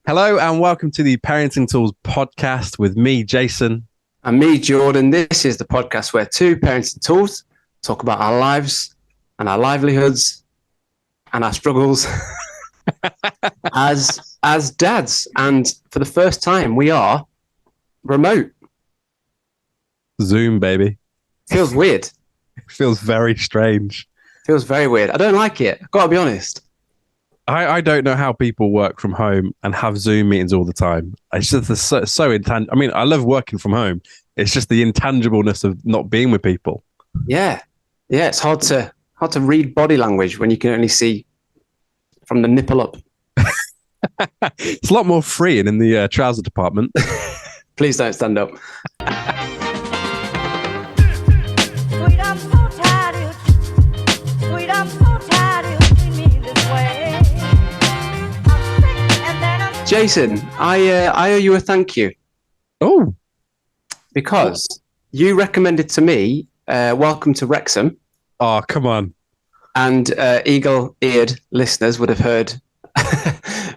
Hello and welcome to the Parenting Tools podcast with me, Jason. And me, Jordan. This is the podcast where two parenting tools talk about our lives and our livelihoods and our struggles as dads. And for the first time, we are remote. Zoom, baby. Feels weird. It feels very strange. Feels very weird. I don't like it. I've got to be honest. I don't know how people work from home and have Zoom meetings all the time. It's just so intangible. I mean, I love working from home. It's just the intangibleness of not being with people. Yeah. It's hard to read body language when you can only see from the nipple up. It's a lot more freeing in the trouser department. Please don't stand up. Jason, I owe you a thank you. Oh. Because you recommended to me Welcome to Wrexham. Oh, come on. And eagle-eared listeners would have heard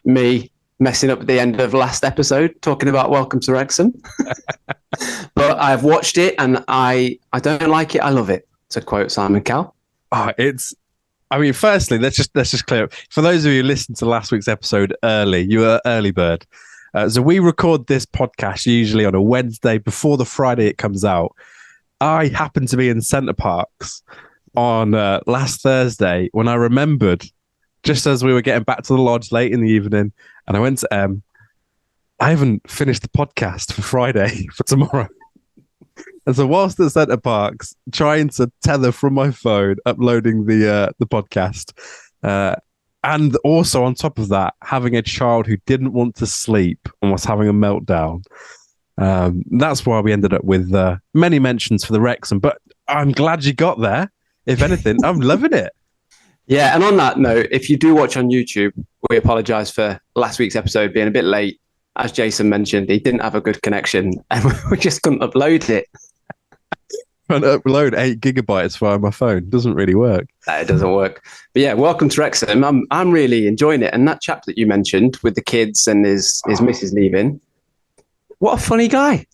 me messing up at the end of last episode talking about Welcome to Wrexham. But I've watched it and I don't like it, I love it, to quote Simon Cowell. Oh, firstly, let's just clear up. For those of you who listened to last week's episode early, you were early bird. So we record this podcast usually on a Wednesday before the Friday it comes out. I happened to be in Centre Parks on last Thursday when I remembered, just as we were getting back to the lodge late in the evening, and I went to I haven't finished the podcast for Friday for tomorrow. And so whilst at Centre Parks, trying to tether from my phone, uploading the podcast, and also on top of that, having a child who didn't want to sleep and was having a meltdown. That's why we ended up with many mentions for the Wrexham. But I'm glad you got there. If anything, I'm loving it. Yeah, and on that note, if you do watch on YouTube, we apologise for last week's episode being a bit late. As Jason mentioned, he didn't have a good connection and we just couldn't upload it. Trying to upload 8 gigabytes via my phone doesn't really work. It doesn't work. But yeah, Welcome to Wrexham. I'm really enjoying it. And that chap that you mentioned with the kids and his missus leaving, what a funny guy.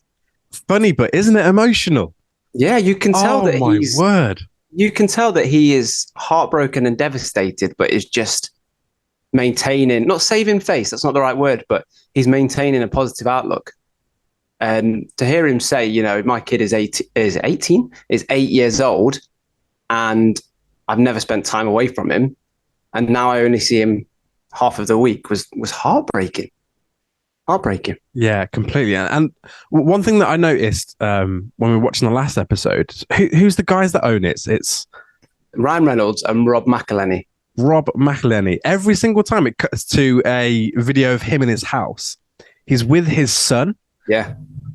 Funny, but isn't it emotional? Yeah, you can tell that word. You can tell that he is heartbroken and devastated, but is just maintaining, not saving face, that's not the right word, but he's maintaining a positive outlook. And to hear him say, you know, my kid is 8 years old and I've never spent time away from him. And now I only see him half of the week was heartbreaking. Heartbreaking. Yeah, completely. And one thing that I noticed when we were watching the last episode, who's the guys that own it? It's Ryan Reynolds and Rob McElhenney. Rob McElhenney. Every single time it cuts to a video of him in his house, he's with his son. Yeah.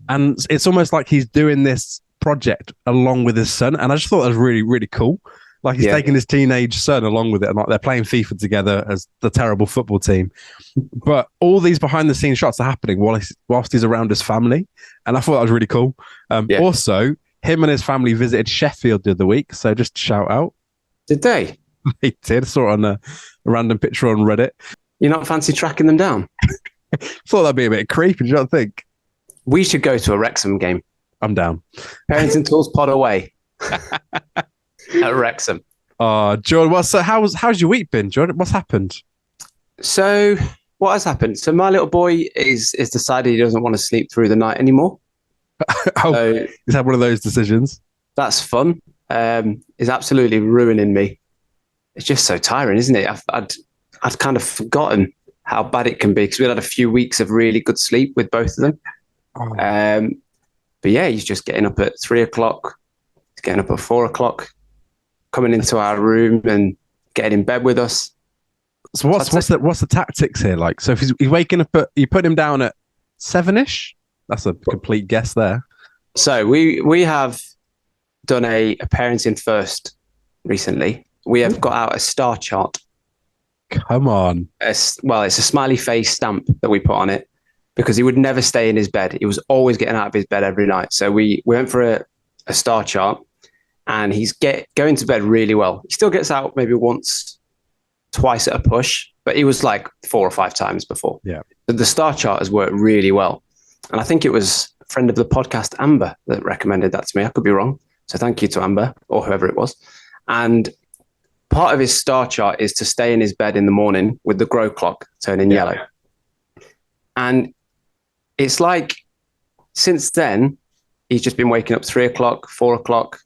And it's almost like he's doing this project along with his son. And I just thought that was really, really cool. Like he's taking his teenage son along with it. And like they're playing FIFA together as the terrible football team. But all these behind the scenes shots are happening whilst he's around his family. And I thought that was really cool. Also, him and his family visited Sheffield the other week. So just shout out. Did they? They did. Saw it on a random picture on Reddit. You not fancy tracking them down? Thought that'd be a bit creepy. Do you not think? We should go to a Wrexham game. I'm down. Parenting Tools pod away at Wrexham. Jordan, how's your week been, Jordan? What's happened? So what has happened? So my little boy is decided he doesn't want to sleep through the night anymore. So he's had one of those decisions. That's fun. It's absolutely ruining me. It's just so tiring, isn't it? I'd kind of forgotten how bad it can be because we had a few weeks of really good sleep with both of them. But yeah, he's just getting up at 3 o'clock. He's getting up at 4 o'clock, coming into our room and getting in bed with us. So what's the tactics here like? So if he's waking up you put him down at 7ish. That's a complete guess there. So we have done a parenting first recently. We have got out a star chart. Come on. It's a smiley face stamp that we put on it because he would never stay in his bed. He was always getting out of his bed every night. So we went for a star chart and he's going to bed really well. He still gets out maybe twice at a push, but he was like 4 or 5 times before. Yeah. But the star chart has worked really well. And I think it was a friend of the podcast, Amber, that recommended that to me. I could be wrong. So thank you to Amber or whoever it was. And part of his star chart is to stay in his bed in the morning with the grow clock turning yellow. And it's like since then, he's just been waking up 3 o'clock, 4 o'clock.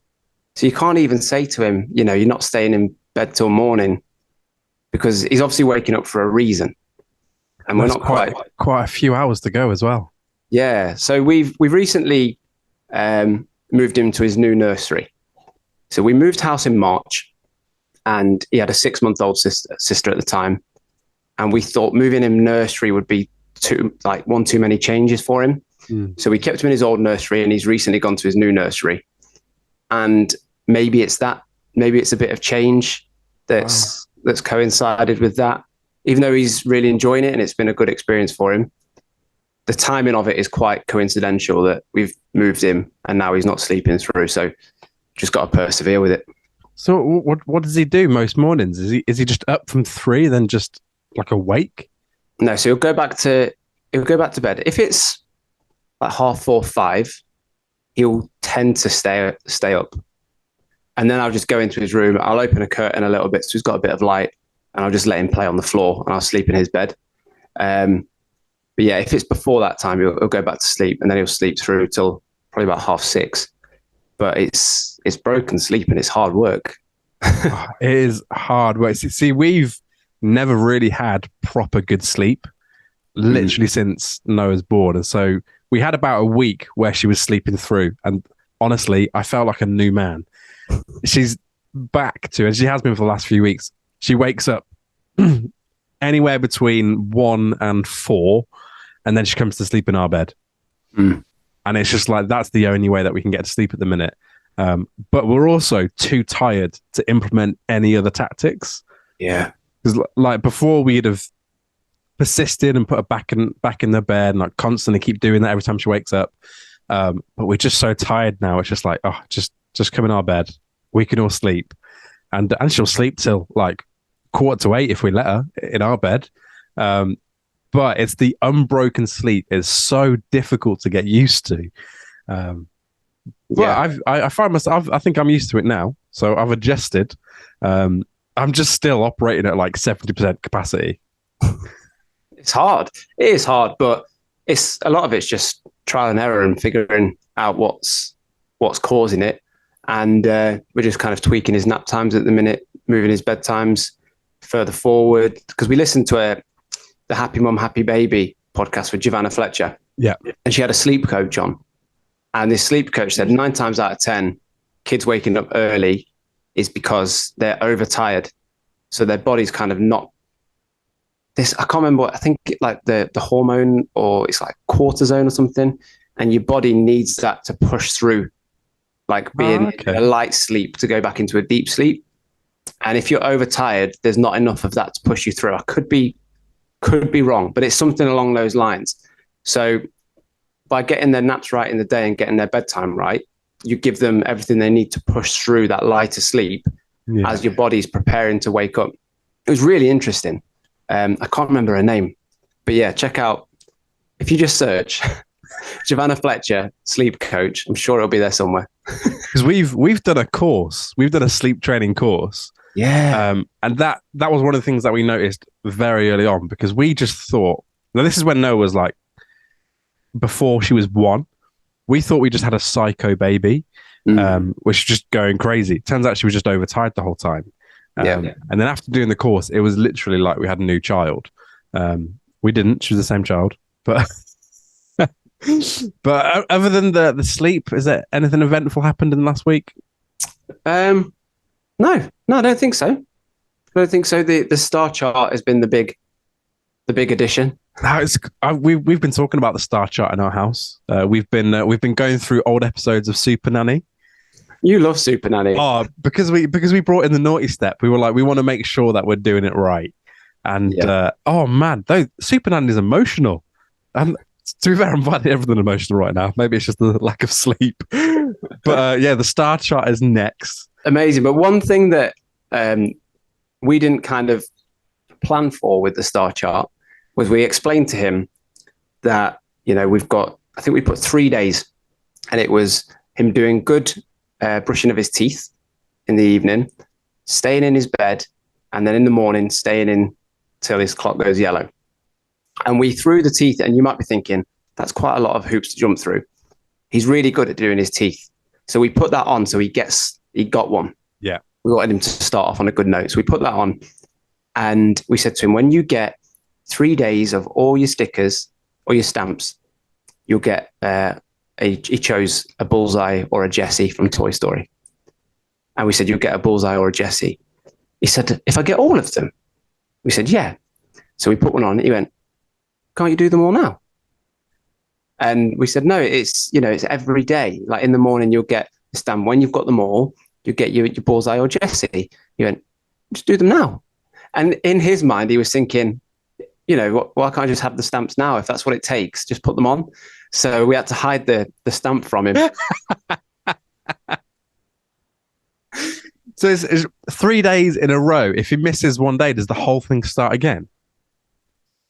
So you can't even say to him, you know, you're not staying in bed till morning, because he's obviously waking up for a reason. And we're not quite a few hours to go as well. Yeah. So we've recently moved him to his new nursery. So we moved house in March, and he had a 6-month-old sister at the time. And we thought moving him nursery would be one too many changes for him. So we kept him in his old nursery, and he's recently gone to his new nursery. And maybe it's a bit of change that's coincided with that. Even though he's really enjoying it and it's been a good experience for him, the timing of it is quite coincidental that we've moved him and now he's not sleeping through. So just got to persevere with it. So what does he do most mornings? Is he just up from 3, then just like awake? No, so he'll go back to bed. If it's like 4:30, 5, he'll tend to stay up. And then I'll just go into his room. I'll open a curtain a little bit so he's got a bit of light, and I'll just let him play on the floor, and I'll sleep in his bed. But yeah, if it's before that time, he'll go back to sleep, and then he'll sleep through till probably about 6:30. But it's broken sleep, and it's hard work. It is hard work. See, we've never really had proper good sleep, literally since Noah's born. And so we had about a week where she was sleeping through. And honestly, I felt like a new man. She's back to, and she has been for the last few weeks. She wakes up anywhere between 1 and 4, and then she comes to sleep in our bed. And it's just like, that's the only way that we can get to sleep at the minute. But we're also too tired to implement any other tactics. Yeah. Because like before, we'd have persisted and put her back in the bed and like constantly keep doing that every time she wakes up. But we're just so tired now. It's just like, oh, just come in our bed. We can all sleep. And she'll sleep till like 7:45 if we let her in our bed. But it's the unbroken sleep is so difficult to get used to. But I find myself, I think I'm used to it now. So I've adjusted. I'm just still operating at like 70% capacity. It's hard. It is hard, but it's a lot of it's just trial and error and figuring out what's causing it. And we're just kind of tweaking his nap times at the minute, moving his bedtimes further forward. Because we listened to the Happy Mum, Happy Baby podcast with Giovanna Fletcher. Yeah. And she had a sleep coach on. And this sleep coach said 9 times out of 10, kids waking up early is because they're overtired. So their body's kind of not this. I can't remember I think like the hormone, or it's like cortisone or something. And your body needs that to push through, like being in a light sleep to go back into a deep sleep. And if you're overtired, there's not enough of that to push you through. I could be wrong, but it's something along those lines. So by getting their naps right in the day and getting their bedtime right, you give them everything they need to push through that lighter sleep as your body's preparing to wake up. It was really interesting. I can't remember her name, but yeah, check out, if you just search Giovanna Fletcher, sleep coach, I'm sure it'll be there somewhere. Because we've done a course, we've done a sleep training course. Yeah. And that was one of the things that we noticed very early on, because we just thought, now this is when Noah was like, before she was 1, we thought we just had a psycho baby, which was just going crazy. Turns out she was just overtired the whole time. And then after doing the course, it was literally like we had a new child. We didn't. She was the same child. But but other than the sleep, is there anything eventful happened in the last week? No, I don't think so. I don't think so. The star chart has been the big addition. We've been talking about the star chart in our house. We've been going through old episodes of Super Nanny. You love Super Nanny. Oh, because we brought in the naughty step. We were like, we want to make sure that we're doing it right. And oh man, Super Nanny is emotional. And to be fair, I'm finding everything emotional right now. Maybe it's just the lack of sleep. But the star chart is next. Amazing. But one thing that we didn't kind of planned for with the star chart was we explained to him that, we've got, I think we put 3 days, and it was him doing good brushing of his teeth in the evening, staying in his bed, and then in the morning staying in till his clock goes yellow. And we threw the teeth, and you might be thinking, that's quite a lot of hoops to jump through. He's really good at doing his teeth. So we put that on, so he got one. Yeah. We wanted him to start off on a good note. So we put that on, and we said to him, when you get 3 days of all your stickers or your stamps, you'll get he chose a Bullseye or a Jessie from Toy Story. And we said, you'll get a Bullseye or a Jessie. He said, if I get all of them? We said, yeah. So we put one on. He went, can't you do them all now? And we said, no, it's every day. Like in the morning, you'll get the stamp. When you've got them all, you get your Bullseye or Jessie. He went, just do them now. And in his mind, he was thinking, why can't I just have the stamps now? If that's what it takes, just put them on. So we had to hide the stamp from him. So it's 3 days in a row. If he misses one day, does the whole thing start again?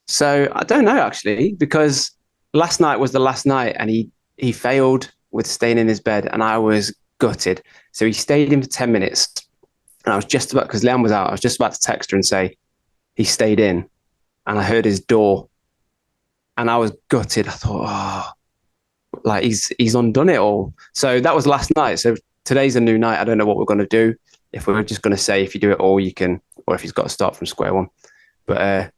So I don't know, actually, because last night was the last night, and he failed with staying in his bed, and I was gutted. So he stayed in for 10 minutes, and I was just about, because Leanne was out, I was just about to text her and say he stayed in, and I heard his door, and I was gutted. I thought, like he's undone it all. So that was last night. So today's a new night. I don't know what we're going to do. If we're just going to say, if you do it all, you can, or if he's got to start from square one. But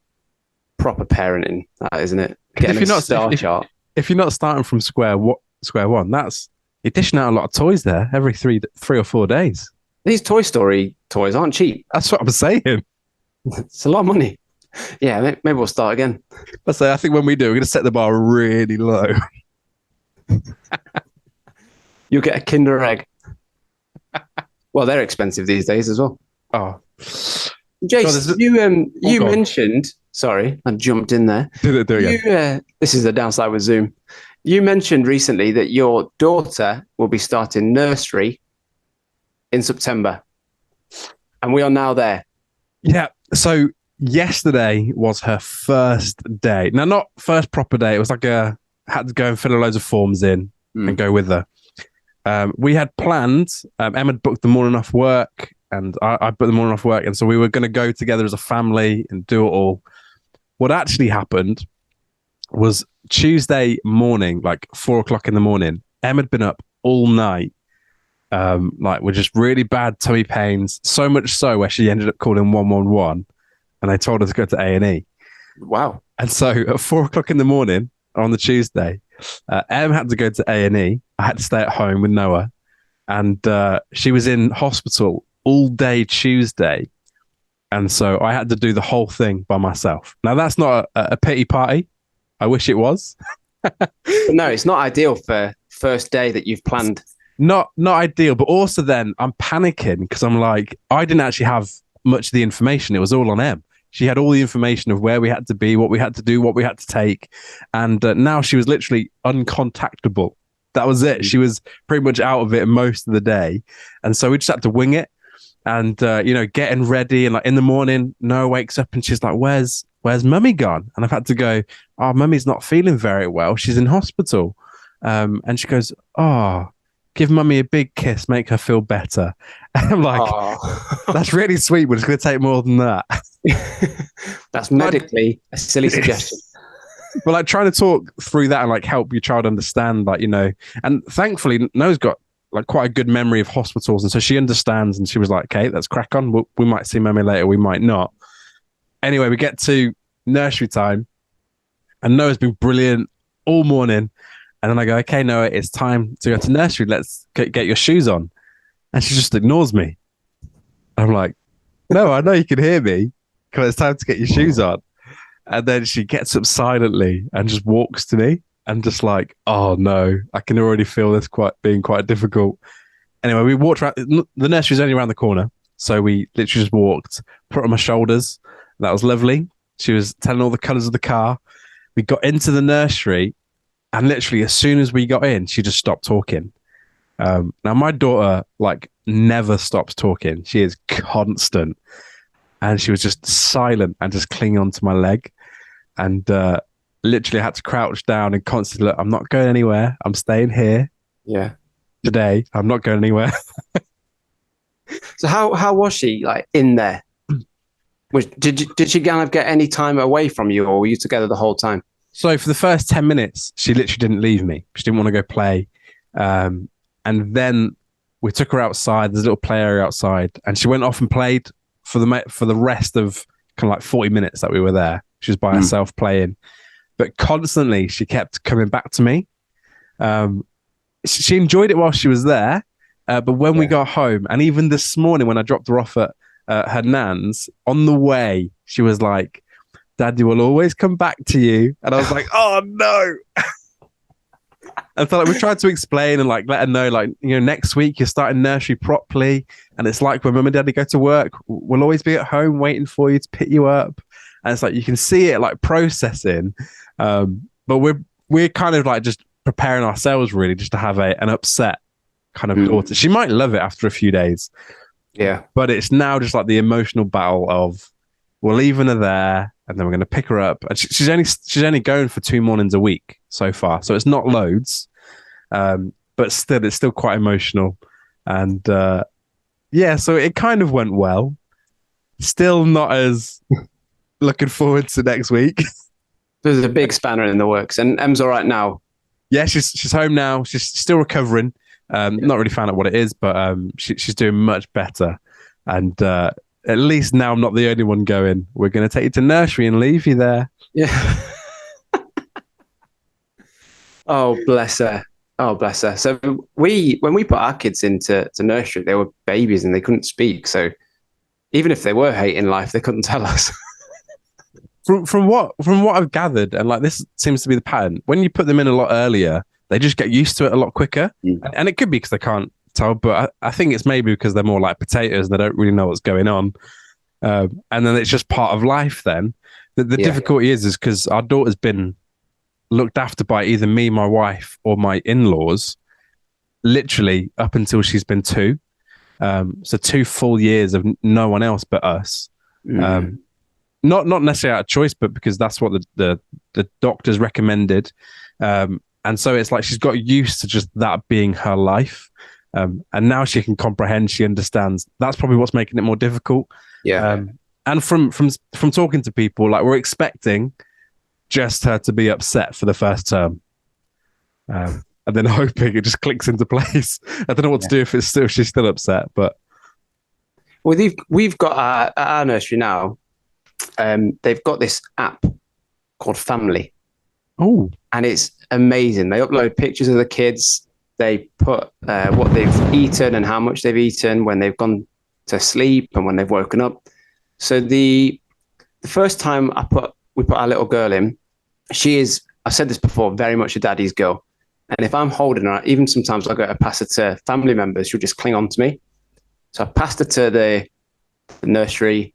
proper parenting, that, isn't it? Getting if you're not star chart. If you're not starting from square one, that's you're dishing out a lot of toys there every three or 4 days. These Toy Story toys aren't cheap. That's what I'm saying. It's a lot of money. Yeah, maybe we'll start again. I think when we do, we're going to set the bar really low. You'll get a Kinder Egg. Well, they're expensive these days as well. Oh, Jace, you mentioned. Sorry, I jumped in there. Do it again. This is the downside with Zoom. You mentioned recently that your daughter will be starting nursery in September, and we are now there. Yeah. So yesterday was her first day. Now, not first proper day. It was like had to go and fill loads of forms in and go with her. We had planned. Emma had booked the morning off work, and I booked the morning off work, and so we were going to go together as a family and do it all. What actually happened was Tuesday morning, like 4 o'clock in the morning, Emma had been up all night, like with just really bad tummy pains, so much so where she ended up calling 111, and they told her to go to A&E. Wow. And so at 4 o'clock in the morning on the Tuesday, Em had to go to A&E. I had to stay at home with Noah, and she was in hospital all day Tuesday. And so I had to do the whole thing by myself. Now, that's not a pity party. I wish it was. No, it's not ideal for first day that you've planned. Not ideal, but also then I'm panicking because I'm like, I didn't actually have much of the information. It was all on Em. She had all the information of where we had to be, what we had to do, what we had to take. And now she was literally uncontactable. That was it. She was pretty much out of it most of the day. And so we just had to wing it. And, getting ready. And like in the morning, Noah wakes up and she's like, where's mummy gone? And I've had to go, oh, mummy's not feeling very well. She's in hospital. And she goes, oh, give mummy a big kiss, make her feel better. And I'm like, that's really sweet, but it's going to take more than that. That's medically a silly suggestion. But like trying to talk through that and like help your child understand, like, and thankfully Noah's got like quite a good memory of hospitals, and so she understands, and she was like, okay, let's crack on. We might see mummy later, we might not. Anyway, we get to nursery time, and Noah's been brilliant all morning, and then I go, okay, Noah, it's time to go to nursery, let's get your shoes on. And she just ignores me. I'm like, no, I know you can hear me, because it's time to get your shoes on. And then she gets up silently and just walks to me. And just like, oh no, I can already feel this being quite difficult. Anyway, we walked around. The nursery's only around the corner. So we literally just walked, put her on my shoulders. That was lovely. She was telling all the colours of the car. We got into the nursery, and literally as soon as we got in, she just stopped talking. Now, my daughter, like, never stops talking. She is constant. and she was just silent and just clinging onto my leg, and literally had to crouch down and constantly look. I'm not going anywhere. I'm staying here. Yeah. Today, I'm not going anywhere. So how was she like in there? Did she kind of get any time away from you, or were you together the whole time? So for the first 10 minutes, she literally didn't leave me. She didn't want to go play. And then we took her outside. There's a little play area outside, and she went off and played for the rest of kind of like 40 minutes that we were there. She was by herself playing, but constantly she kept coming back to me. She enjoyed it while she was there, but when we got home, and even this morning when I dropped her off at her nan's, on the way, she was like, "Daddy will always come back to you." And I was like, "Oh no." And so like, we tried to explain and like let her know, like, next week you're starting nursery properly, and it's like when mum and daddy go to work, we'll always be at home waiting for you to pick you up. And it's like you can see it like processing, but we're kind of like just preparing ourselves really just to have an upset kind of daughter. She might love it after a few days, but it's now just like the emotional battle of we're leaving her there, and then we're going to pick her up. And she's only going for 2 mornings a week so far, so it's not loads, but still, it's still quite emotional. And so it kind of went well. Still not as looking forward to next week. There's a big spanner in the works, and Em's all right now. Yeah, she's home now. She's still recovering. Not really found out what it is, but she's doing much better. And at least now I'm not the only one going, we're going to take you to nursery and leave you there. Yeah. Oh, bless her. Oh, bless her. So when we put our kids into nursery, they were babies and they couldn't speak. So even if they were hating life, they couldn't tell us. From what I've gathered, and like this seems to be the pattern, when you put them in a lot earlier, they just get used to it a lot quicker. And it could be because they can't tell, but I think it's maybe because they're more like potatoes and they don't really know what's going on. And then it's just part of life then. The difficulty is because our daughter's been looked after by either me, my wife, or my in-laws, literally up until she's been 2. So 2 full years of no one else but us. Not necessarily out of choice, but because that's what the doctors recommended. And so it's like she's got used to just that being her life. And now she can comprehend, she understands. That's probably what's making it more difficult. And from talking to people, like we're expecting just her to be upset for the first term. And then hoping it just clicks into place. I don't know what to do if she's still upset, but we've got our nursery now. They've got this app called Family. Oh, and it's amazing. They upload pictures of the kids. They put what they've eaten and how much they've eaten, when they've gone to sleep and when they've woken up. So the first time we put our little girl in, she is, I've said this before, very much a daddy's girl. And if I'm holding her, even sometimes I go to pass her to family members, she'll just cling on to me. So I passed her to the nursery.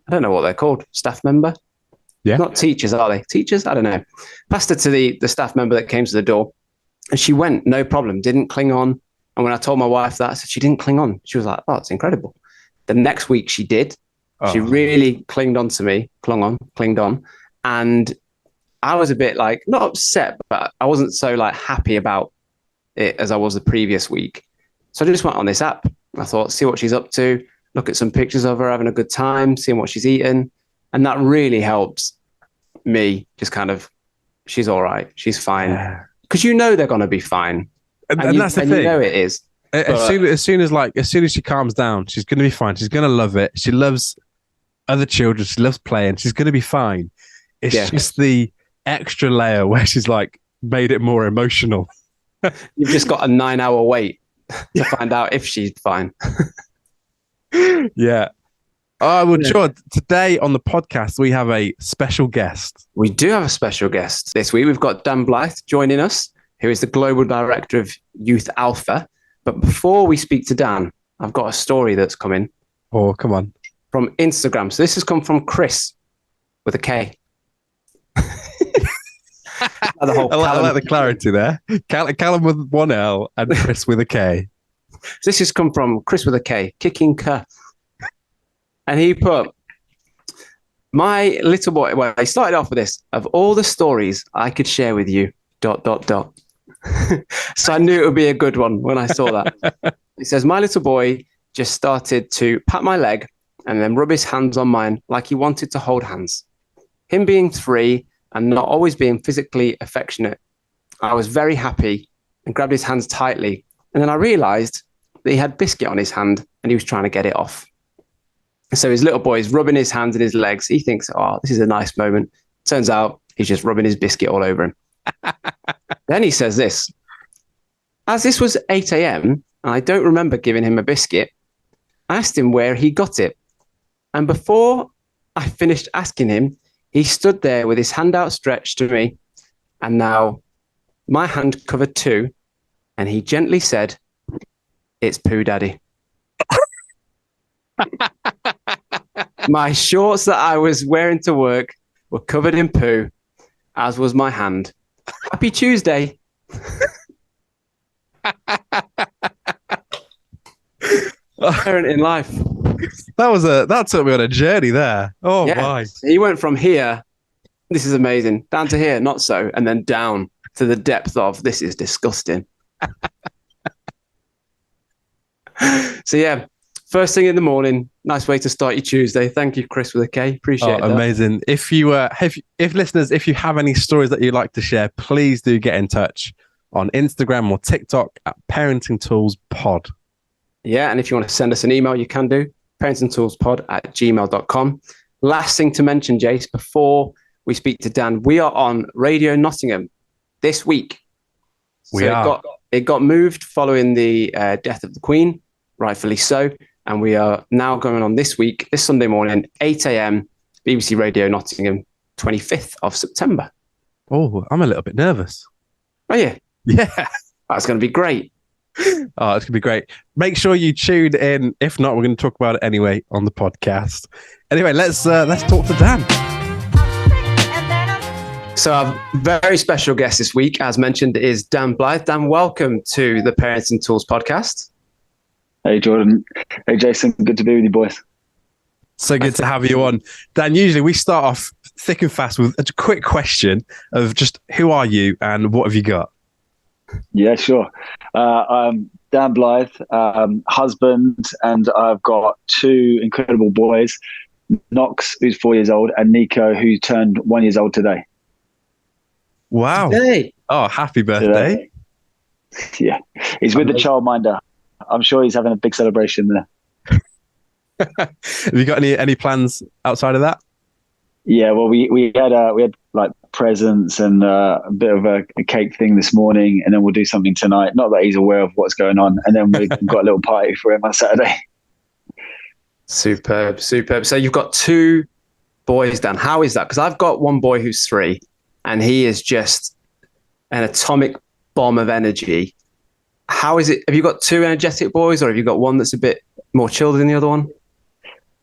I don't know what they're called. Staff member? Yeah. Not teachers, are they? Teachers? I don't know. Passed her to the staff member that came to the door. And she went, no problem, didn't cling on. And when I told my wife that, I said, she didn't cling on. She was like, oh, it's incredible. The next week she did. Oh. She really clinged on to me, clinged on. And I was a bit like, not upset, but I wasn't so like happy about it as I was the previous week. So I just went on this app. I thought, see what she's up to, look at some pictures of her having a good time, seeing what she's eating. And that really helps me just kind of, she's all right, she's fine. Because you know they're going to be fine. And that's the thing. You know it is. As soon as she calms down, she's going to be fine. She's going to love it. She loves other children. She loves playing. She's going to be fine. It's just the extra layer where she's like made it more emotional. You've just got a 9-hour wait to find out if she's fine. Yeah. Oh, well, sure. Today on the podcast, we have a special guest. We do have a special guest this week. We've got Dan Blythe joining us, who is the Global Director of Youth Alpha. But before we speak to Dan, I've got a story that's come in. Oh, come on. From Instagram. So this has come from Chris with a K. I like the clarity there. Callum with 1 L and Chris with a K. So this has come from Chris with a K, kicking K. And he put, my little boy, well, he started off with this, of all the stories I could share with you, ... So I knew it would be a good one when I saw that. He says, my little boy just started to pat my leg and then rub his hands on mine like he wanted to hold hands. Him being 3 and not always being physically affectionate, I was very happy and grabbed his hands tightly. And then I realized that he had biscuit on his hand and he was trying to get it off. So his little boy is rubbing his hands and his legs. He thinks, oh, this is a nice moment. Turns out he's just rubbing his biscuit all over him. Then he says this, as this was 8 a.m. and I don't remember giving him a biscuit, I asked him where he got it. And before I finished asking him, he stood there with his hand outstretched to me, and now my hand covered too, and he gently said, it's poo, Daddy. My shorts that I was wearing to work were covered in poo, as was my hand. Happy Tuesday. Parenting life. That took me on a journey there. Oh yeah. My. He went from here, this is amazing, down to here, not so, and then down to the depth of this is disgusting. So yeah, first thing in the morning, nice way to start your Tuesday. Thank you, Chris, with a K. Appreciate that. Amazing. If you if listeners, if you have any stories that you'd like to share, please do get in touch on Instagram or TikTok at Parenting Tools Pod. Yeah, and if you want to send us an email, you can do parentingtoolspod@gmail.com. Last thing to mention, Jace, before we speak to Dan, we are on Radio Nottingham this week. It got moved following the death of the Queen, rightfully so, and we are now going on this week, this Sunday morning, 8 a.m, BBC Radio Nottingham, 25th of September. Oh, I'm a little bit nervous. Oh, yeah? Yeah. That's going to be great. Oh, it's going to be great. Make sure you tune in. If not, we're going to talk about it anyway on the podcast. Anyway, let's talk to Dan. So our very special guest this week, as mentioned, is Dan Blythe. Dan, welcome to the Parenting Tools podcast. Hey, Jordan. Hey, Jason. Good to be with you, boys. So good to have you on. Dan, usually we start off thick and fast with a quick question of just who are you and what have you got? Yeah, sure. I'm Dan Blythe, husband, and I've got 2 incredible boys, Knox, who's 4 years old, and Nico, who turned 1 year old today. Wow. Today. Oh, happy birthday. Today. Yeah. He's with the childminder. I'm sure he's having a big celebration there. Have you got any plans outside of that? Yeah, well, we had like presents and a bit of a cake thing this morning, and then we'll do something tonight. Not that he's aware of what's going on, and then we've got a little party for him on Saturday. Superb. So you've got 2 boys, Dan. How is that? Because I've got one boy who's 3, and he is just an atomic bomb of energy. How is it? Have you got 2 energetic boys, or have you got one that's a bit more chilled than the other one?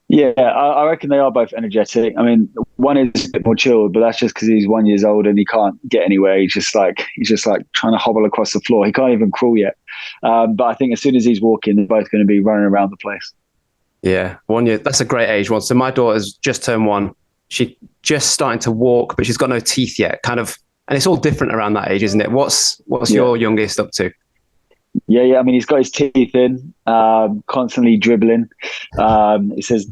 Yeah, I reckon they are both energetic. I mean, one is a bit more chilled, but that's just because he's 1 year old and he can't get anywhere. He's just like trying to hobble across the floor. He can't even crawl yet. But I think as soon as he's walking, they're both going to be running around the place. Yeah, 1 year. That's a great age one. So my daughter's just turned 1. She's just starting to walk, but she's got no teeth yet. Kind of, and it's all different around that age, isn't it? What's your youngest up to? Yeah. I mean, he's got his teeth in, constantly dribbling. He says,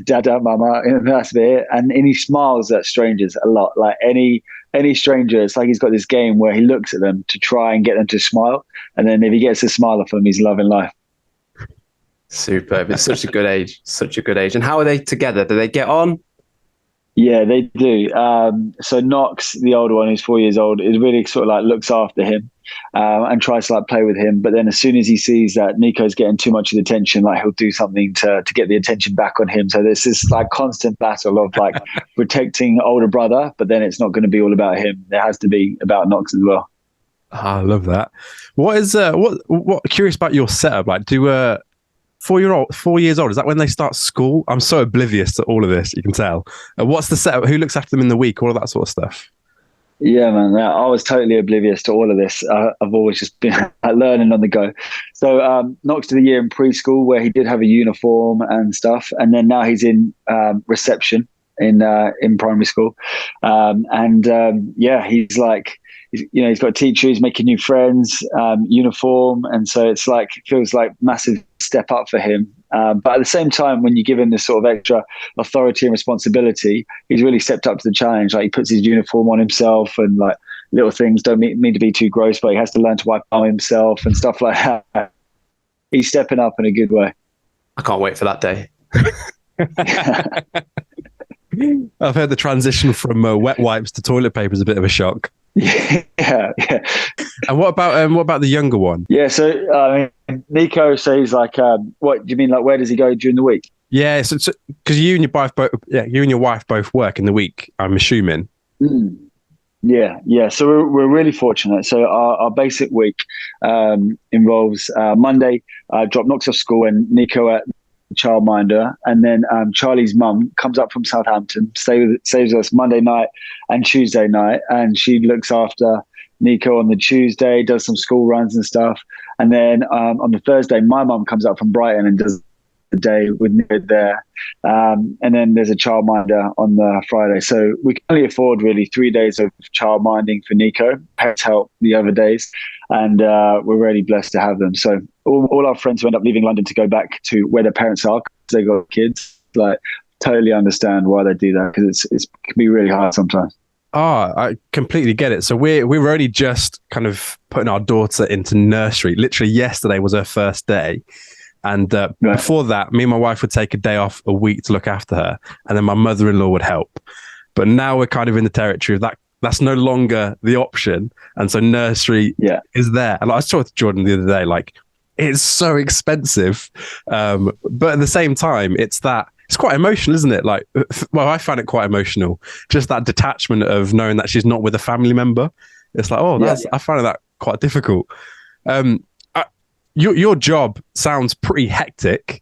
"Dada, mama," and that's it. And he smiles at strangers a lot. Like any stranger, it's like he's got this game where he looks at them to try and get them to smile. And then if he gets a smile off them, he's loving life. Superb. It's such a good age. Such a good age. And how are they together? Do they get on? Yeah, they do. So Knox, the older one, who's 4 years old, is really sort of like looks after him and tries to like play with him. But then as soon as he sees that Nico's getting too much of the attention, like he'll do something to get the attention back on him. So there's this like constant battle of like protecting older brother, but then it's not going to be all about him. It has to be about Knox as well. Oh, I love that. What is what curious about your setup? Like, do 4 years old, is that when they start school? I'm so oblivious to all of this, you can tell. What's the setup? Who looks after them in the week? All of that sort of stuff. Yeah, man. I was totally oblivious to all of this. I've always just been learning on the go. So Knox did a year in preschool where he did have a uniform and stuff, and then now he's in reception in primary school. Yeah, he's like, he's got a teacher, he's making new friends, uniform, and so it's like feels like massive step up for him. But at the same time, when you give him this sort of extra authority and responsibility, he's really stepped up to the challenge. Like he puts his uniform on himself, and like little things don't mean to be too gross, but he has to learn to wipe on himself and stuff like that. He's stepping up in a good way. I can't wait for that day. I've heard the transition from wet wipes to toilet paper is a bit of a shock. Yeah. And what about the younger one? Yeah, so Nico says like, what do you mean? Like, where does he go during the week? Yeah, so because you and your wife both work in the week, I'm assuming. Yeah. So we're really fortunate. So our basic week involves Monday, drop Knox off school and Nico at childminder, and then Charlie's mum comes up from Southampton, stays with us Monday night and Tuesday night, and she looks after Nico on the Tuesday, does some school runs and stuff, and then on the Thursday my mum comes up from Brighton and does the day with Nico there, and then there's a childminder on the Friday. So we can only afford really 3 days of childminding for Nico. Parents help the other days, and we're really blessed to have them. So all our friends who end up leaving London to go back to where their parents are because they got kids, like totally understand why they do that, because it can be really hard sometimes. I completely get it. So we were only just kind of putting our daughter into nursery. Literally yesterday was her first day. And before that, me and my wife would take a day off a week to look after her. And then my mother-in-law would help. But now we're kind of in the territory of that's no longer the option. And so nursery is there. And I was talking to Jordan the other day, like, it's so expensive. But at the same time, it's quite emotional, isn't it? Like, well, I find it quite emotional. Just that detachment of knowing that she's not with a family member. It's like, I find that quite difficult. Your job sounds pretty hectic.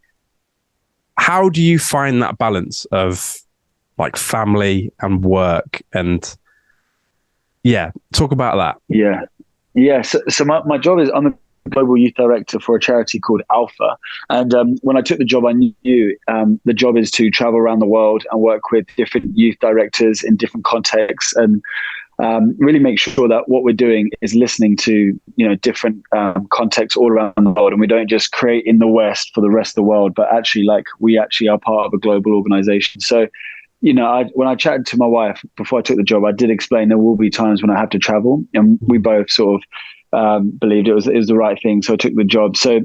How do you find that balance of like family and work? And talk about that. Yeah. So my job is I'm a global youth director for a charity called Alpha. And when I took the job, I knew the job is to travel around the world and work with different youth directors in different contexts and really make sure that what we're doing is listening to different contexts all around the world, and we don't just create in the West for the rest of the world, but actually we actually are part of a global organization. So when I chatted to my wife before I took the job, I did explain there will be times when I have to travel, and we both sort of believed it was the right thing, so I took the job. So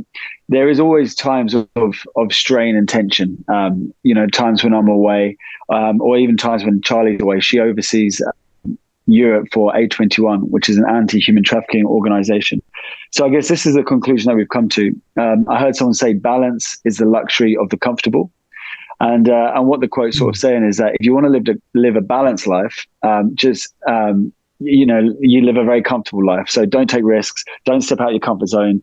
there is always times of strain and tension, times when I'm away, or even times when Charlie's away. She oversees Europe for A21, which is an anti-human trafficking organization. So I guess this is the conclusion that we've come to. I heard someone say balance is the luxury of the comfortable. And what the quote's sort of saying is that if you want to live a balanced life, you live a very comfortable life. So don't take risks, don't step out your comfort zone.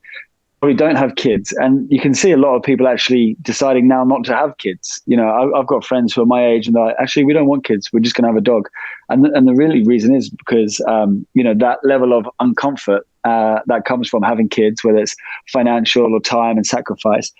We don't have kids, and you can see a lot of people actually deciding now not to have kids. I've got friends who are my age and they're like, actually, we don't want kids. We're just going to have a dog. And the really reason is because, that level of uncomfort that comes from having kids, whether it's financial or time and sacrifice,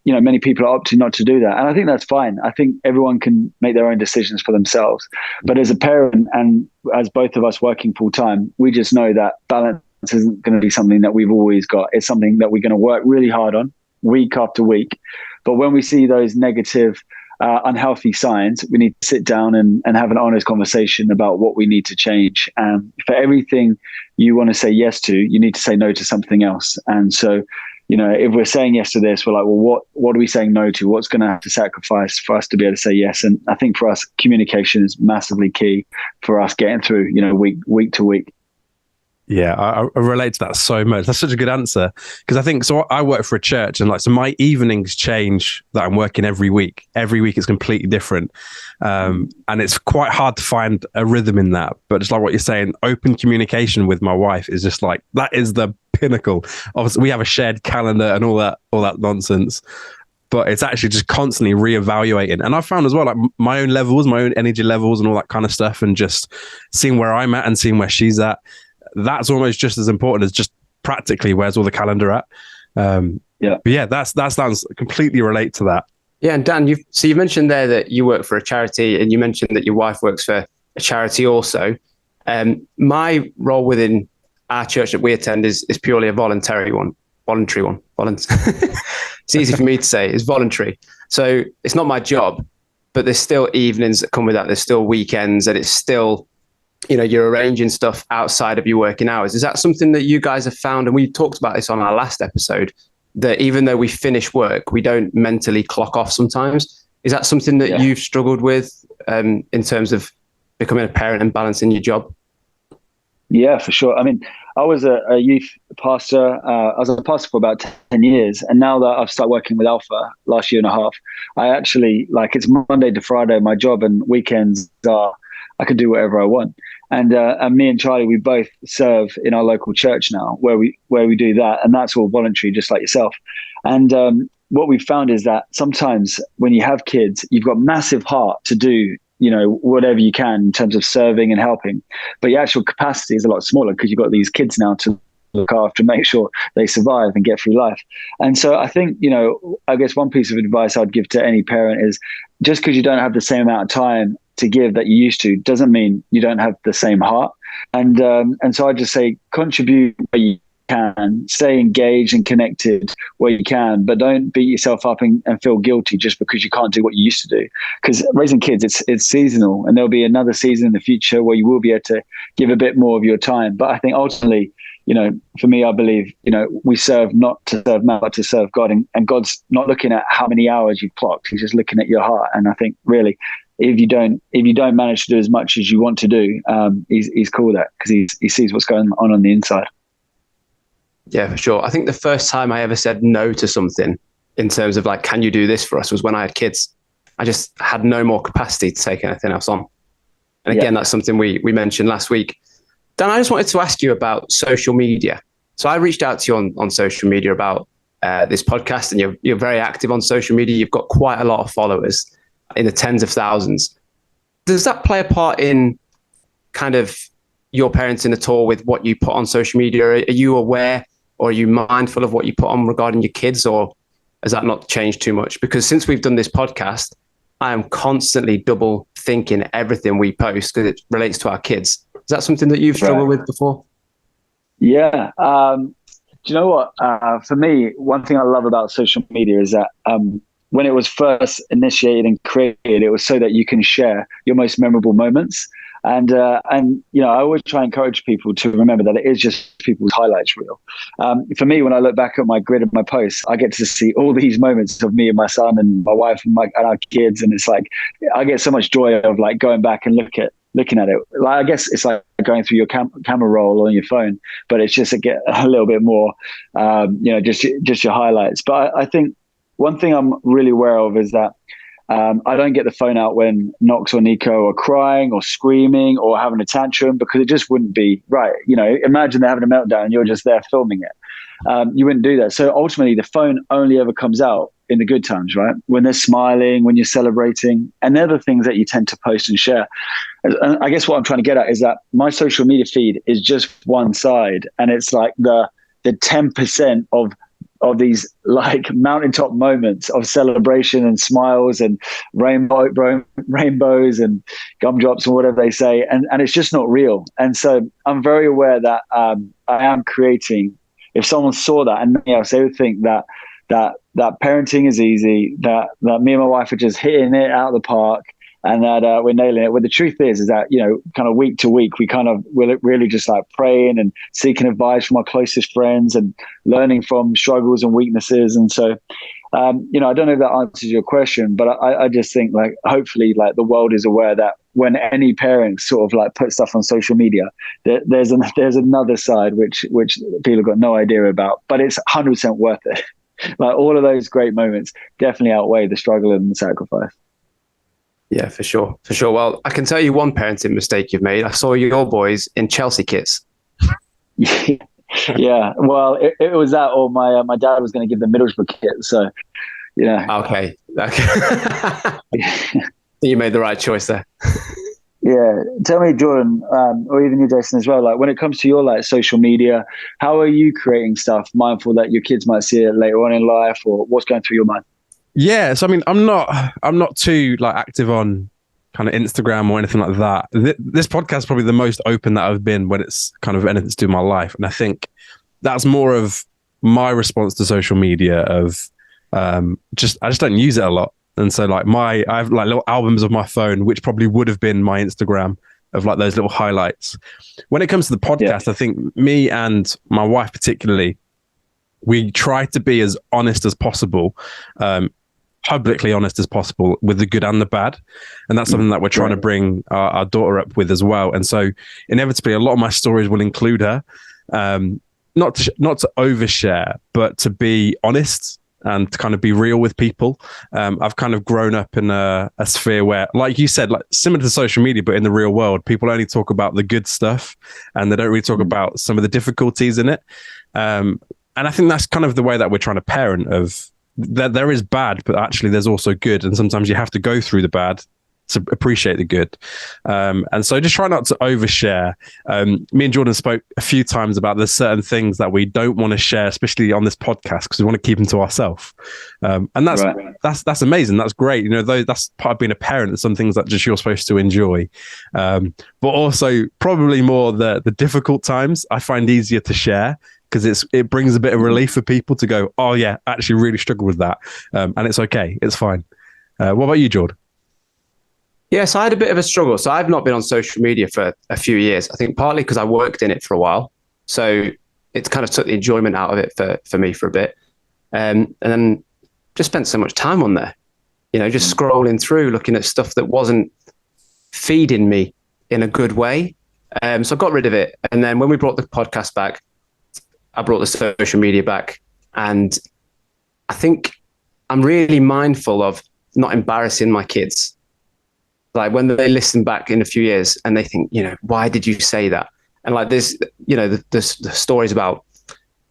many people are opting not to do that. And I think that's fine. I think everyone can make their own decisions for themselves. But as a parent and as both of us working full time, we just know that balance isn't going to be something that we've always got. It's something that we're going to work really hard on week after week. But when we see those negative, unhealthy signs, we need to sit down and have an honest conversation about what we need to change. For everything you want to say yes to, you need to say no to something else. And so, if we're saying yes to this, we're like, well, what are we saying no to? What's going to have to sacrifice for us to be able to say yes? And I think for us, communication is massively key for us getting through, week to week. Yeah, I relate to that so much. That's such a good answer, because I think, so I work for a church, and so my evenings change that I'm working every week. Every week is completely different. And it's quite hard to find a rhythm in that. But just like what you're saying, open communication with my wife is just like, that is the pinnacle. Obviously, we have a shared calendar and all that nonsense. but it's actually just constantly reevaluating. And I found as well, like my own levels, my own energy levels and all that kind of stuff, and just seeing where I'm at and seeing where she's at. That's almost just as important as just practically where's all the calendar at. But yeah, that sounds completely relate to that. Yeah, and Dan, you mentioned there that you work for a charity, and you mentioned that your wife works for a charity also. My role within our church that we attend is purely a voluntary one. It's easy for me to say. It's voluntary. So it's not my job, but there's still evenings that come with that. There's still weekends, and it's still, you're arranging stuff outside of your working hours. Is that something that you guys have found? And we talked about this on our last episode, that even though we finish work, we don't mentally clock off sometimes. Is that something that you've struggled with in terms of becoming a parent and balancing your job? Yeah, for sure. I mean, I was a youth pastor. I was a pastor for about 10 years. And now that I've started working with Alpha last year and a half, I actually, it's Monday to Friday, my job, and weekends I can do whatever I want. And me and Charlie, we both serve in our local church now where we do that. And that's all voluntary, just like yourself. And what we've found is that sometimes when you have kids, you've got massive heart to do whatever you can in terms of serving and helping, but your actual capacity is a lot smaller because you've got these kids now to look after, make sure they survive and get through life. And so I think, I guess one piece of advice I'd give to any parent is just because you don't have the same amount of time to give that you used to doesn't mean you don't have the same heart. And so I just say contribute where you can, stay engaged and connected where you can, but don't beat yourself up and feel guilty just because you can't do what you used to do. Because raising kids, it's seasonal, and there'll be another season in the future where you will be able to give a bit more of your time. But I think ultimately, for me, I believe, we serve not to serve man, but to serve God, and God's not looking at how many hours you've clocked. He's just looking at your heart. And I think really, if you don't manage to do as much as you want to do, he's cool with that because he sees what's going on the inside. Yeah, for sure. I think the first time I ever said no to something in terms of can you do this for us was when I had kids. I just had no more capacity to take anything else on. And again, that's something we mentioned last week. Dan, I just wanted to ask you about social media. So I reached out to you on social media about this podcast, and you're very active on social media. You've got quite a lot of followers in the tens of thousands. Does that play a part in kind of your parenting at all with what you put on social media? Are you aware, or are you mindful of what you put on regarding your kids, or has that not changed too much? Because since we've done this podcast, I am constantly double thinking everything we post because it relates to our kids. Is that something that you've struggled with before? Yeah. Do you know what? For me, one thing I love about social media is that when it was first initiated and created, it was so that you can share your most memorable moments. And I always try and encourage people to remember that it is just people's highlights reel. For me, when I look back at my grid of my posts, I get to see all these moments of me and my son and my wife and our kids, and it's I get so much joy of going back and looking at it. I guess it's like going through your camera roll on your phone, but it's just a little bit more, just your highlights. But I think one thing I'm really aware of is that I don't get the phone out when Knox or Nico are crying or screaming or having a tantrum, because it just wouldn't be right. Imagine they're having a meltdown and you're just there filming it. You wouldn't do that. So ultimately, the phone only ever comes out in the good times, right? When they're smiling, when you're celebrating, and they're the things that you tend to post and share. And I guess what I'm trying to get at is that my social media feed is just one side, and it's the 10% of these mountaintop moments of celebration and smiles and rainbows and gumdrops and whatever they say. And it's just not real. And so I'm very aware that I am creating, if someone saw that and nothing else, they would think that parenting is easy, that me and my wife are just hitting it out of the park, and that we're nailing it. Well, the truth is that, kind of week to week, we're really just praying and seeking advice from our closest friends and learning from struggles and weaknesses. And so, I don't know if that answers your question, but I just think hopefully the world is aware that when any parent sort of put stuff on social media, there's another side which people have got no idea about, but it's 100% worth it. All of those great moments definitely outweigh the struggle and the sacrifice. Yeah, for sure. For sure. Well, I can tell you one parenting mistake you've made. I saw your boys in Chelsea kits. Yeah. Well, it was that, or my dad was going to give them Middlesbrough kit. So Okay. You made the right choice there. Yeah. Tell me, Jordan, or even you, Jason, as well, like when it comes to your like social media, how are you creating stuff mindful that your kids might see it later on in life, or what's going through your mind? Yeah, so I mean, I'm not too like active on kind of Instagram or anything like that. This podcast is probably the most open that I've been when it's kind of anything to do with my life, and I think that's more of my response to social media. Of I just don't use it a lot, and so like I have like little albums of my phone, which probably would have been my Instagram of like those little highlights. When it comes to the podcast, I think me and my wife particularly, we try to be as honest as possible. Publicly honest as possible with the good and the bad, and that's something that we're trying to bring our daughter up with as well. And so inevitably a lot of my stories will include her, not to overshare, but to be honest and to kind of be real with people. I've kind of grown up in a sphere where, like you said, like similar to social media, but in the real world, people only talk about the good stuff and they don't really talk about some of the difficulties in it. And I think that's kind of the way that we're trying to parent, of that there is bad, but actually there's also good. And sometimes you have to go through the bad to appreciate the good. And so just try not to overshare. Me and Jordan spoke a few times about there's certain things that we don't want to share, especially on this podcast, because we want to keep them to ourselves. And that's amazing. That's great. You know, that's part of being a parent. There's some things that just you're supposed to enjoy. But also probably more the difficult times I find easier to share, because it brings a bit of relief for people to go, oh yeah, I actually really struggle with that. And it's okay. It's fine. What about you, Jordan? Yes, I had a bit of a struggle. So I've not been on social media for a few years. I think partly because I worked in it for a while. So it kind of took the enjoyment out of it for me for a bit. And then just spent so much time on there, just scrolling through, looking at stuff that wasn't feeding me in a good way. So I got rid of it. And then when we brought the podcast back, I brought the social media back, and I think I'm really mindful of not embarrassing my kids. Like when they listen back in a few years and they think, why did you say that? And like this, the stories about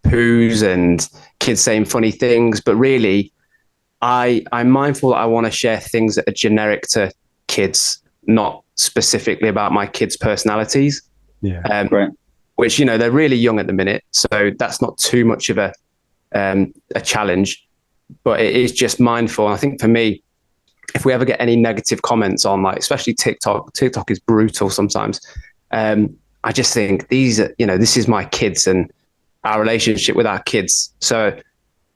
poos and kids saying funny things, but really I'm mindful that I want to share things that are generic to kids, not specifically about my kids' personalities. Yeah. Right. Which, they're really young at the minute. So that's not too much of a challenge, but it is just mindful. And I think for me, if we ever get any negative comments on, like, especially TikTok is brutal sometimes. I just think this is my kids and our relationship with our kids. So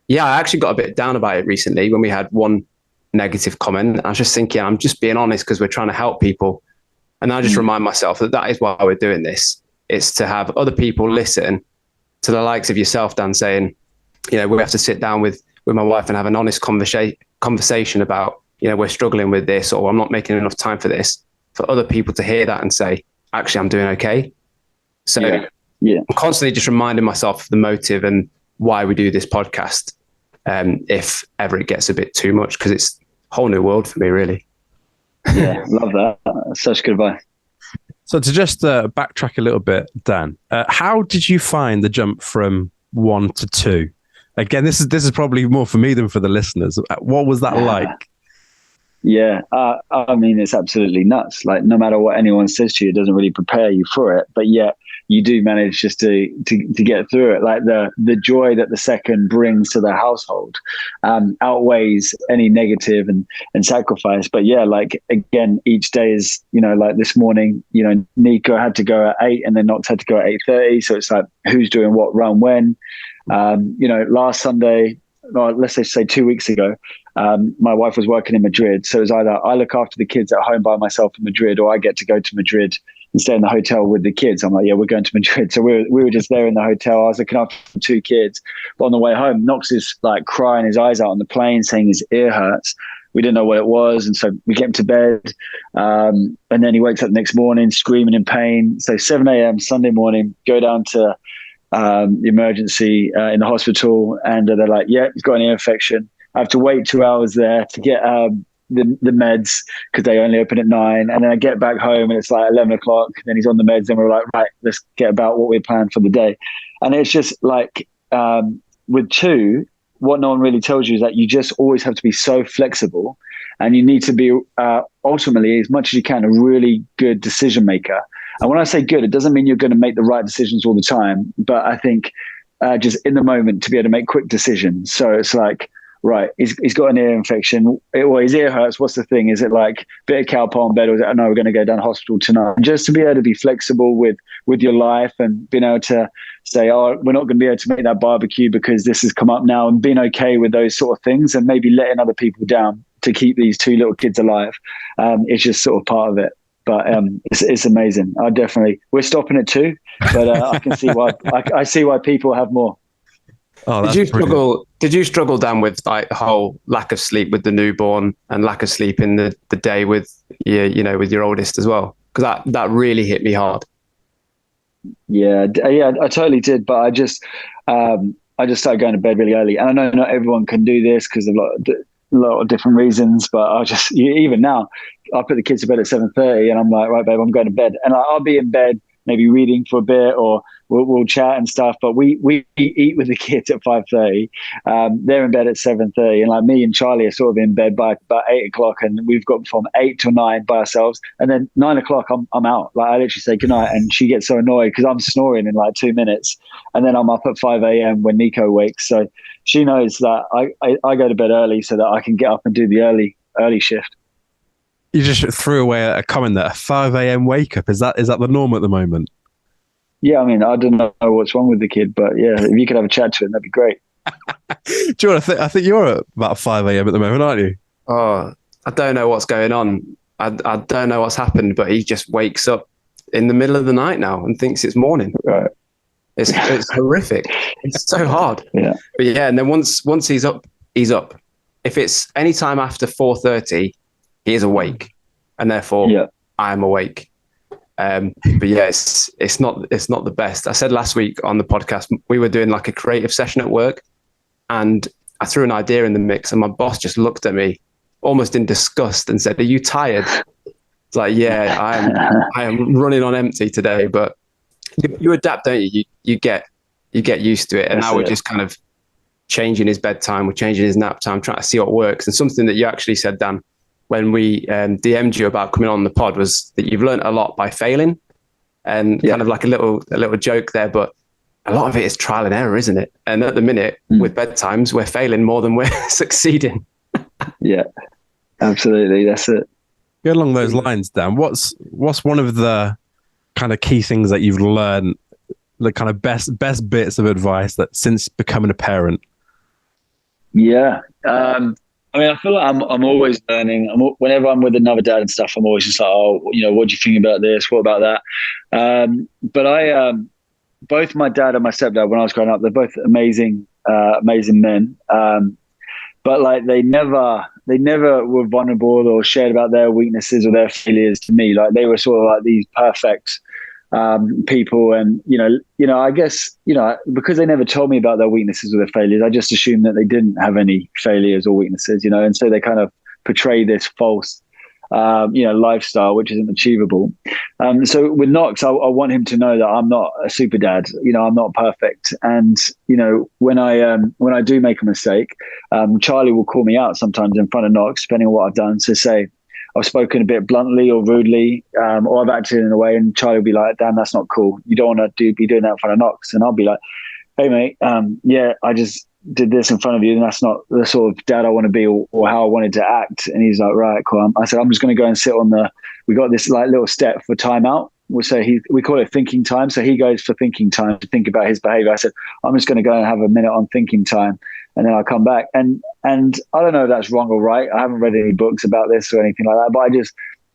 yeah, I actually got a bit down about it recently when we had one negative comment. I was just thinking, I'm just being honest because we're trying to help people. And I just remind myself that is why we're doing this. It's to have other people listen to the likes of yourself, Dan, saying, we have to sit down with my wife and have an honest conversation about, we're struggling with this, or I'm not making enough time for this, for other people to hear that and say, actually, I'm doing okay. So I'm constantly just reminding myself of the motive and why we do this podcast. If ever it gets a bit too much, because it's a whole new world for me, really. Yeah, love that. That's such good advice. So to just backtrack a little bit, Dan, how did you find the jump from 1 to 2? Again, this is probably more for me than for the listeners. What was that like? Yeah, I mean, it's absolutely nuts. Like, no matter what anyone says to you, it doesn't really prepare you for it. But yet, you do manage just to get through it. Like the joy that the second brings to the household outweighs any negative and sacrifice. But yeah, like again, each day is, like this morning, Nico had to go at 8 and then Knox had to go at 8:30. So it's like, who's doing what run when? Last Sunday, or let's say 2 weeks ago, my wife was working in Madrid. So it was either I look after the kids at home by myself in Madrid, or I get to go to Madrid and stay in the hotel with the kids. I'm like, yeah, we're going to Madrid. So we were just there in the hotel. I was looking after 2 kids. But on the way home, Knox is like crying his eyes out on the plane, saying his ear hurts. We didn't know what it was. And so we get him to bed. And then he wakes up the next morning screaming in pain. So 7 a.m. Sunday morning, go down to the emergency in the hospital. And they're like, yeah, he's got an ear infection. I have to wait 2 hours there to get the meds, because they only open at 9. And then I get back home and it's like 11 o'clock. Then he's on the meds and we're like, right, let's get about what we planned for the day. And it's just like with 2, what no one really tells you is that you just always have to be so flexible, and you need to be ultimately, as much as you can, a really good decision maker. And when I say good, it doesn't mean you're going to make the right decisions all the time, but I think just in the moment to be able to make quick decisions. So it's like, right, he's got an ear infection. His ear hurts. What's the thing? Is it like a bit of cowpole in bed, or is it, no, we're going to go down to hospital tonight? And just to be able to be flexible with your life, and being able to say, oh, we're not going to be able to make that barbecue because this has come up now, and being okay with those sort of things, and maybe letting other people down to keep these two little kids alive. It's just sort of part of it. But it's amazing. We're stopping at 2, but I can see why. I see why people have more. Oh, Did you struggle, Dan, with like the whole lack of sleep with the newborn and lack of sleep in the day with with your oldest as well? Because that really hit me hard. Yeah, I totally did. But I just started going to bed really early, and I know not everyone can do this because of a lot of different reasons. But even now, I put the kids to bed at 7:30, and I'm like, right, babe, I'm going to bed, and I'll be in bed, maybe reading for a bit, or we'll chat and stuff. But we eat with the kids at 5:30. They're in bed at 7:30, and like me and Charlie are sort of in bed by about 8 o'clock, and we've got from 8 till 9 by ourselves. And then 9 o'clock, I'm out. Like I literally say goodnight, and she gets so annoyed because I'm snoring in like 2 minutes, and then I'm up at 5 a.m. when Nico wakes. So she knows that I go to bed early so that I can get up and do the early shift. You just threw away a comment there. A 5 a.m. wake up. Is that the norm at the moment? Yeah, I mean, I don't know what's wrong with the kid, but yeah, if you could have a chat to him, that'd be great. Do you want to I think you're at about 5 a.m. at the moment, aren't you? Oh, I don't know what's going on. I don't know what's happened, but he just wakes up in the middle of the night now and thinks it's morning. Right. It's horrific. It's so hard. Yeah. But yeah, and then once he's up, he's up. If it's any time after 4:30, he is awake, and therefore I'm awake. But yeah, it's not the best. I said last week on the podcast, we were doing like a creative session at work, and I threw an idea in the mix, and my boss just looked at me almost in disgust and said, "Are you tired?" It's like, yeah, I am running on empty today. But you adapt, don't you? You get used to it, and now we're just kind of changing his bedtime, we're changing his nap time, trying to see what works. And something that you actually said, Dan, when we DM'd you about coming on the pod, was that you've learned a lot by failing, and kind of like a little joke there, but a lot of it is trial and error, isn't it? And at the minute with bedtimes, we're failing more than we're succeeding. Yeah, absolutely. That's it. Go along those lines, Dan. What's one of the kind of key things that you've learned, the kind of best bits of advice that since becoming a parent? Yeah. I mean, I feel like I'm always learning. Whenever I'm with another dad and stuff, I'm always just like, oh, what do you think about this? What about that? But both my dad and my stepdad, when I was growing up, they're both amazing men. But like they never were vulnerable or shared about their weaknesses or their failures to me. Like they were sort of like these perfect people, and I guess because they never told me about their weaknesses or their failures, I just assumed that they didn't have any failures or weaknesses, and so they kind of portray this false lifestyle which isn't achievable. So with Knox, I want him to know that I'm not a super dad. I'm not perfect, and when I do make a mistake, Charlie will call me out sometimes in front of Knox, depending on what I've done. So say I've spoken a bit bluntly or rudely, or I've acted in a way, and Charlie will be like, "Damn, that's not cool. You don't want to be doing that in front of Knox." And I'll be like, "Hey, mate, I just did this in front of you, and that's not the sort of dad I want to be, or how I wanted to act." And he's like, "Right, cool." I said, "I'm just going to go and sit on we got this like little step for timeout." We call it thinking time. So he goes for thinking time to think about his behavior. I said, "I'm just going to go and have a minute on thinking time, and then I'll come back." And I don't know if that's wrong or right. I haven't read any books about this or anything like that, but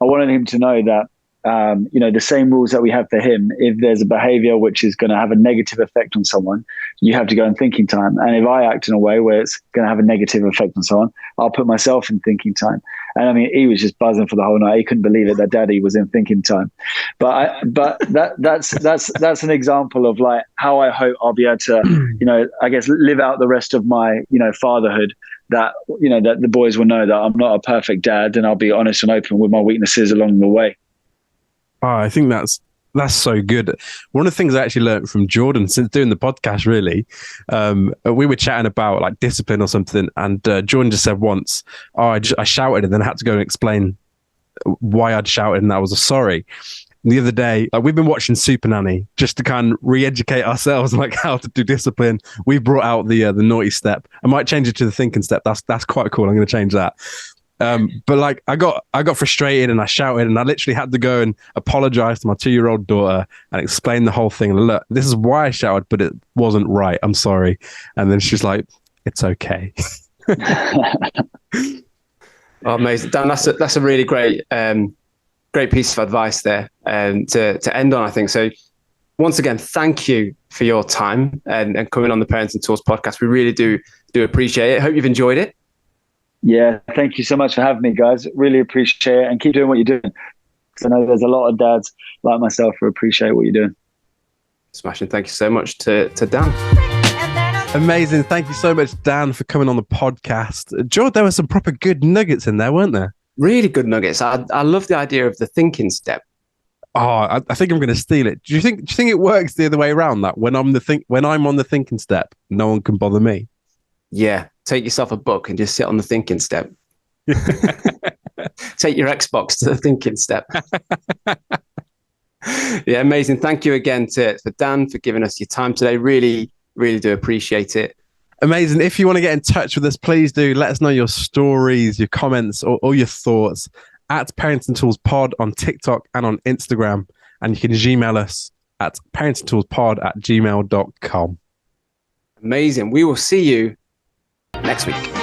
I wanted him to know that, the same rules that we have for him, if there's a behavior which is going to have a negative effect on someone, you have to go in thinking time. And if I act in a way where it's going to have a negative effect on someone, I'll put myself in thinking time. And I mean, he was just buzzing for the whole night. He couldn't believe it that daddy was in thinking time. But that's an example of like how I hope I'll be able to, I guess, live out the rest of my, fatherhood, that, that the boys will know that I'm not a perfect dad, and I'll be honest and open with my weaknesses along the way. I think that's That's so good. One of the things I actually learned from Jordan since doing the podcast, really, we were chatting about like discipline or something, and Jordan just said once, I shouted and then had to go and explain why I'd shouted, and that was a sorry. And the other day, we've been watching Super Nanny just to kind of re-educate ourselves like how to do discipline. We brought out the naughty step. I might change it to the thinking step. That's quite cool. I'm going to change that. But like I got frustrated and I shouted, and I literally had to go and apologize to my 2-year-old daughter and explain the whole thing. Look, this is why I shouted, but it wasn't right. I'm sorry. And then she's like, "It's okay." Oh, amazing, Dan. That's a really great piece of advice there to end on, I think. So once again, thank you for your time and coming on the Parenting Tools podcast. We really do appreciate it. Hope you've enjoyed it. Yeah, thank you so much for having me, guys. Really appreciate it, and keep doing what you're doing. Because I know there's a lot of dads like myself who appreciate what you're doing. Smashing. Thank you so much to Dan. Amazing. Thank you so much, Dan, for coming on the podcast. George, there were some proper good nuggets in there, weren't there? Really good nuggets. I love the idea of the thinking step. Oh, I think I'm going to steal it. Do you think it works the other way around? That when I'm on the thinking step, no one can bother me. Yeah, take yourself a book and just sit on the thinking step. Take your Xbox to the thinking step. Yeah, amazing. Thank you again for Dan for giving us your time today. Really, really do appreciate it. Amazing. If you want to get in touch with us, please do let us know your stories, your comments, or your thoughts at Parenting Tools Pod on TikTok and on Instagram. And you can Gmail us at parentingtoolspod@gmail.com. Amazing. We will see you next week.